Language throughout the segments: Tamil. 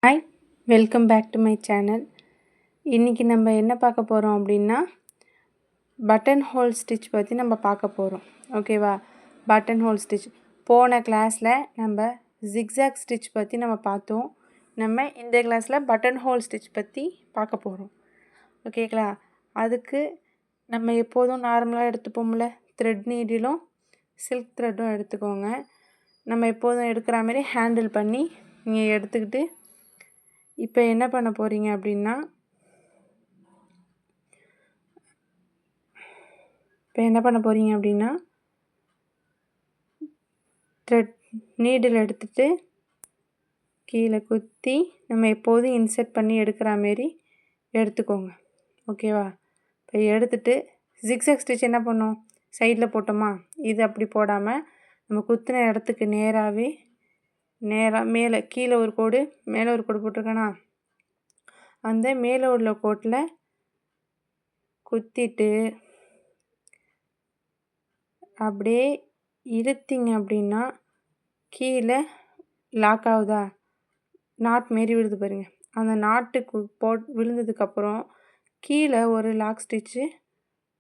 Hi, welcome back to my channel. இன்றைக்கி நம்ம என்ன பார்க்க போகிறோம் அப்படின்னா பட்டன் ஹோல் ஸ்டிச் பற்றி நம்ம பார்க்க போகிறோம். ஓகேவா? பட்டன் ஹோல் ஸ்டிச் போன கிளாஸில் நம்ம ஜிக்ஸாக் ஸ்டிச் பற்றி நம்ம பார்த்தோம். நம்ம இந்த கிளாஸில் பட்டன் ஹோல் ஸ்டிச் பற்றி பார்க்க போகிறோம். ஓகேங்களா? அதுக்கு நம்ம எப்போதும் நார்மலாக எடுத்துப்போம்ல, த்ரெட் நீடிலும் சில்க் த்ரெட்டும் எடுத்துக்கோங்க. நம்ம எப்போதும் எடுக்கிற மாதிரி ஹேண்டில் பண்ணி நீங்கள் எடுத்துக்கிட்டு இப்போ என்ன பண்ண போகிறீங்க அப்படின்னா த்ரெட் நீடில் எடுத்துகிட்டு கீழே குத்தி நம்ம எப்போதும் இன்சர்ட் பண்ணி எடுக்கிற மாரி எடுத்துக்கோங்க. ஓகேவா? இப்போ எடுத்துகிட்டு ஜிக்ஸாக் ஸ்டிச் என்ன பண்ணோம், சைடில் போட்டோமா, இது அப்படி போடாமல் நம்ம குத்தின இடத்துக்கு நேராக மேலே கீழே ஒரு கோடு மேலே ஒரு கோடு போட்டிருக்கேனா, அந்த மேலே உள்ள கோட்டில் குத்திட்டு அப்படியே இழுத்திங்க அப்படின்னா கீழே லாக் ஆகுதா, நாட் மாரி விழுது பாருங்க. அந்த நாட்டுக்கு விழுந்ததுக்கப்புறம் கீழே ஒரு லாக் ஸ்டிச்சு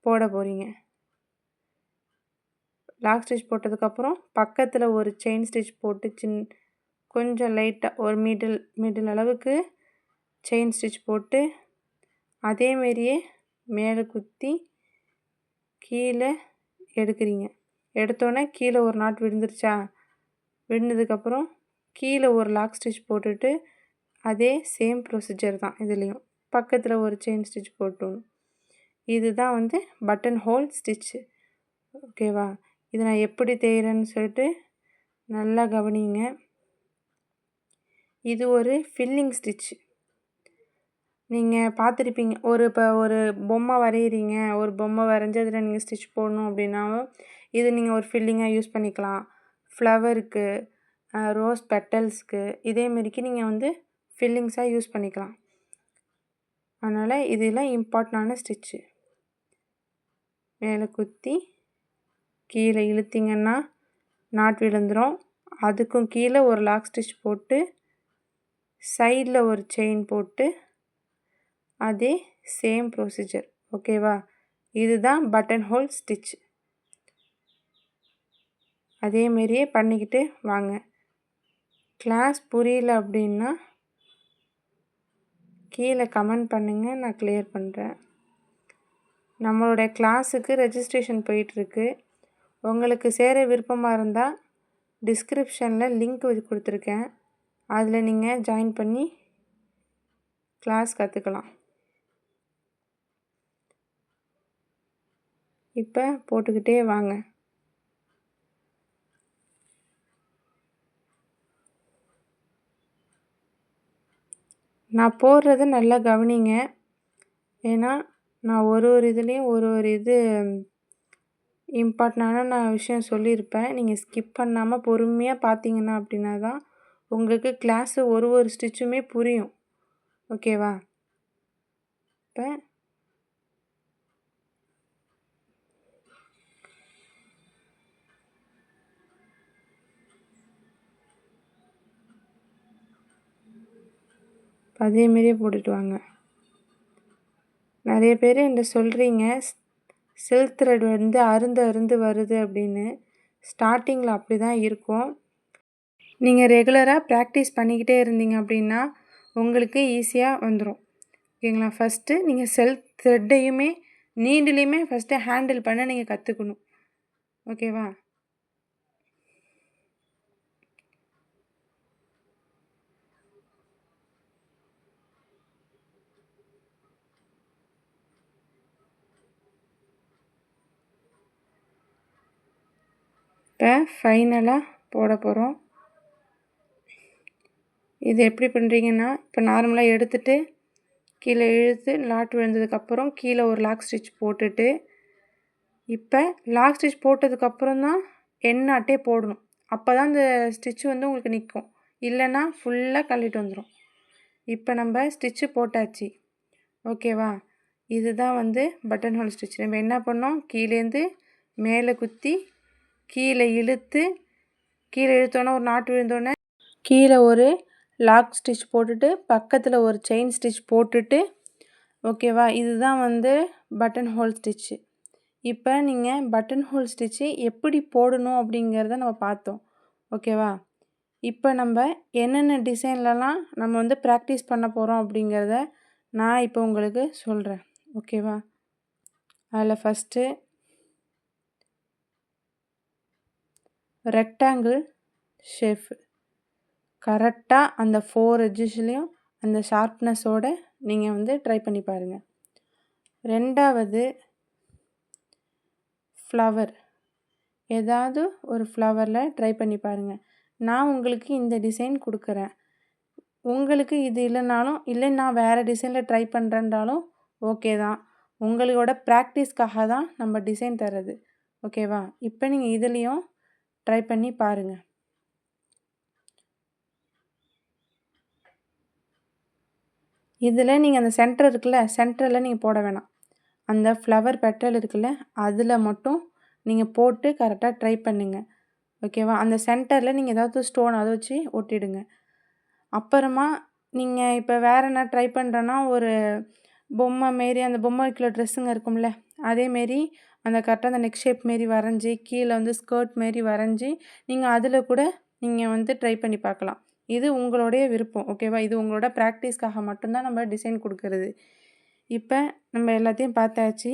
போட போகிறீங்க. லாக் ஸ்டிச் போட்டதுக்கப்புறம் பக்கத்தில் ஒரு செயின் ஸ்டிச் போட்டு கொஞ்சம் லைட்டாக ஒரு மிடில் அளவுக்கு செயின் ஸ்டிச் போட்டு அதேமாரியே மேலே குத்தி கீழே எடுக்கிறீங்க. எடுத்தோடனே கீழே ஒரு நாட் விழுந்துருச்சா, விழுந்ததுக்கப்புறம் கீழே ஒரு லாக் ஸ்டிச் போட்டுட்டு அதே சேம் ப்ரொசீஜர் தான் இதுலேயும் பக்கத்தில் ஒரு செயின் ஸ்டிச் போட்டுணும். இதுதான் வந்து பட்டன் ஹோல் ஸ்டிச்சு. ஓகேவா? இது நான் எப்படி தேய்கிறேன்னு சொல்லிட்டு நல்லா கவனிங்க. இது ஒரு ஃபில்லிங் ஸ்டிச்சு. நீங்கள் பார்த்துருப்பீங்க, இப்போ ஒரு பொம்மை வரைகிறீங்க, ஒரு பொம்மை வரைஞ்சி அதில் நீங்கள் ஸ்டிச் போடணும் அப்படின்னாவும் இது நீங்கள் ஒரு ஃபில்லிங்காக யூஸ் பண்ணிக்கலாம். ஃப்ளவருக்கு, ரோஸ் பெட்டல்ஸ்க்கு இதேமாரிக்கு நீங்கள் வந்து ஃபில்லிங்ஸாக யூஸ் பண்ணிக்கலாம். அதனால் இதெல்லாம் இம்பார்ட்டண்டான ஸ்டிச்சு. மேலே குத்தி கீழே இழுத்திங்கன்னா நாட் விழுந்துடும். அதுக்கும் கீழே ஒரு லாக் ஸ்டிச் போட்டு சைடில் ஒரு செயின் போட்டு அதே சேம் ப்ரொசீஜர். ஓகேவா? இதுதான் பட்டன் ஹோல் ஸ்டிச். அதேமாரியே பண்ணிக்கிட்டு வாங்க. கிளாஸ் புரியல அப்படின்னா கீழே கமெண்ட் பண்ணுங்கள், நான் கிளியர் பண்ணுறேன். நம்மளுடைய கிளாஸுக்கு ரெஜிஸ்ட்ரேஷன் போயிட்டுருக்கு. உங்களுக்கு சேர விருப்பமாக இருந்தால் டிஸ்கிரிப்ஷனில் லிங்க் கொடுத்துருக்கேன், அதில் நீங்கள் ஜாயின் பண்ணி கிளாஸ் கற்றுக்கலாம். இப்போ போட்டுக்கிட்டே வாங்க. நான் போடுறத நல்லா கவனிங்க. ஏன்னா நான் ஒரு இதுலேயும் ஒரு இது இம்பார்ட்டண்டான விஷயம் சொல்லியிருப்பேன். நீங்கள் ஸ்கிப் பண்ணாமல் பொறுமையாக பார்த்தீங்கன்னா அப்படின்னா தான் உங்களுக்கு கிளாஸு ஒரு ஸ்டிச்சுமே புரியும். ஓகேவா? இப்போ அதேமாரியே போட்டுட்டு வாங்க. நிறைய பேர் என்கிட்ட சொல்கிறீங்க சில்க் த்ரெட் வந்து அருந்து வருது அப்படின்னு. ஸ்டார்டிங்கில் அப்படி தான் இருக்கும். நீங்கள் ரெகுலராக ப்ராக்டிஸ் பண்ணிக்கிட்டே இருந்தீங்க அப்படின்னா உங்களுக்கு ஈஸியாக வந்துடும். ஓகேங்களா? ஃபஸ்ட்டு நீங்கள் சில்க் த்ரெட்டையுமே நீடிலையுமே ஃபஸ்ட்டு ஹேண்டில் பண்ண நீங்கள் கற்றுக்கணும். ஓகேவா? இப்போ ஃபைனலாக போட போகிறோம். இது எப்படி பண்ணுறீங்கன்னா, இப்போ நார்மலாக எடுத்துகிட்டு கீழே இழுத்து லாட் விழுந்ததுக்கப்புறம் கீழே ஒரு லாக் ஸ்டிச் போட்டுட்டு இப்போ லாக் ஸ்டிச் போட்டதுக்கப்புறம் தான் எண்ட் நாட்டே போடணும். அப்போ தான் அந்த ஸ்டிச்சு வந்து உங்களுக்கு நிற்கும். இல்லைன்னா ஃபுல்லாக கழட்டிட்டு வந்துடும். இப்போ நம்ம ஸ்டிச்சு போட்டாச்சு. ஓகேவா? இதுதான் வந்து பட்டன் ஹோல் ஸ்டிச். நம்ம என்ன பண்ணோம், கீழேருந்து மேலே குத்தி கீழே இழுத்தோன்னே ஒரு நாட்டு விழுந்தோடனே கீழே ஒரு லாக் ஸ்டிச் போட்டுட்டு பக்கத்தில் ஒரு செயின் ஸ்டிச் போட்டுட்டு ஓகேவா, இதுதான் வந்து பட்டன் ஹோல் ஸ்டிச்சு. இப்போ நீங்கள் பட்டன் ஹோல் ஸ்டிச்சு எப்படி போடணும் அப்படிங்கிறத நம்ம பார்த்தோம். ஓகேவா, இப்போ நம்ம என்னென்ன டிசைன்லலாம் நம்ம வந்து ப்ராக்டிஸ் பண்ண போகிறோம் அப்படிங்கிறத நான் இப்போ உங்களுக்கு சொல்கிறேன். ஓகேவா, அதில் ஃபஸ்ட்டு ரெக்டாங்கிள் ஷேப் கரெக்டாக அந்த 4 எட்ஜஸ்லேயும் அந்த ஷார்ப்னஸோடு நீங்கள் வந்து ட்ரை பண்ணி பாருங்கள். ரெண்டாவது ஃப்ளவர், ஏதாவது ஒரு ஃப்ளவரில் ட்ரை பண்ணி பாருங்கள். நான் உங்களுக்கு இந்த டிசைன் கொடுக்குறேன். உங்களுக்கு இது இல்லைனாலும் இல்லை நான் வேறு டிசைனில் ட்ரை பண்ணுறேன்றாலும் ஓகே தான். உங்களோட ப்ராக்டிஸ்க்காக தான் நம்ம டிசைன் தர்றது. ஓகேவா, இப்போ நீங்கள் இதுலேயும் ட்ரை பண்ணி பாருங்கள். இதில் நீங்கள் அந்த சென்டர் இருக்குல்ல, சென்டரில் நீங்கள் போட வேணாம். அந்த ஃப்ளவர் பெட்டல் இருக்குல்ல, அதில் மட்டும் நீங்கள் போட்டு கரெக்டாக ட்ரை பண்ணுங்க. ஓகேவா, அந்த சென்டரில் நீங்கள் ஏதாவது ஸ்டோன் அதை வச்சு ஒட்டிடுங்க. அப்புறமா நீங்கள் இப்போ வேறு என்ன ட்ரை பண்ணுறேன்னா, ஒரு பொம்மை மாரி அந்த பொம்மை வைக்கிற ட்ரெஸ்ஸுங்க இருக்கும்ல, அதேமாரி அந்த கரெக்டாக அந்த நெக் ஷேப் மாரி வரைஞ்சி கீழே வந்து ஸ்கர்ட் மாரி வரைஞ்சி நீங்கள் அதில் கூட நீங்கள் வந்து ட்ரை பண்ணி பார்க்கலாம். இது உங்களுடைய விருப்பம். ஓகேவா, இது உங்களோட ப்ராக்டிஸ்க்காக மட்டும்தான் நம்ம டிசைன் கொடுக்கறது. இப்போ நம்ம எல்லாத்தையும் பார்த்தாச்சு.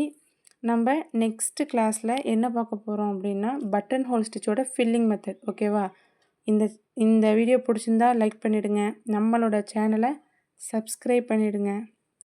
நம்ம நெக்ஸ்ட்டு கிளாஸில் என்ன பார்க்க போகிறோம் அப்படின்னா பட்டன் ஹோல் ஸ்டிச்சோட ஃபில்லிங் மெத்தட். ஓகேவா, இந்த இந்த வீடியோ பிடிச்சிருந்தா லைக் பண்ணிவிடுங்க. நம்மளோட சேனலை சப்ஸ்கிரைப் பண்ணிவிடுங்க.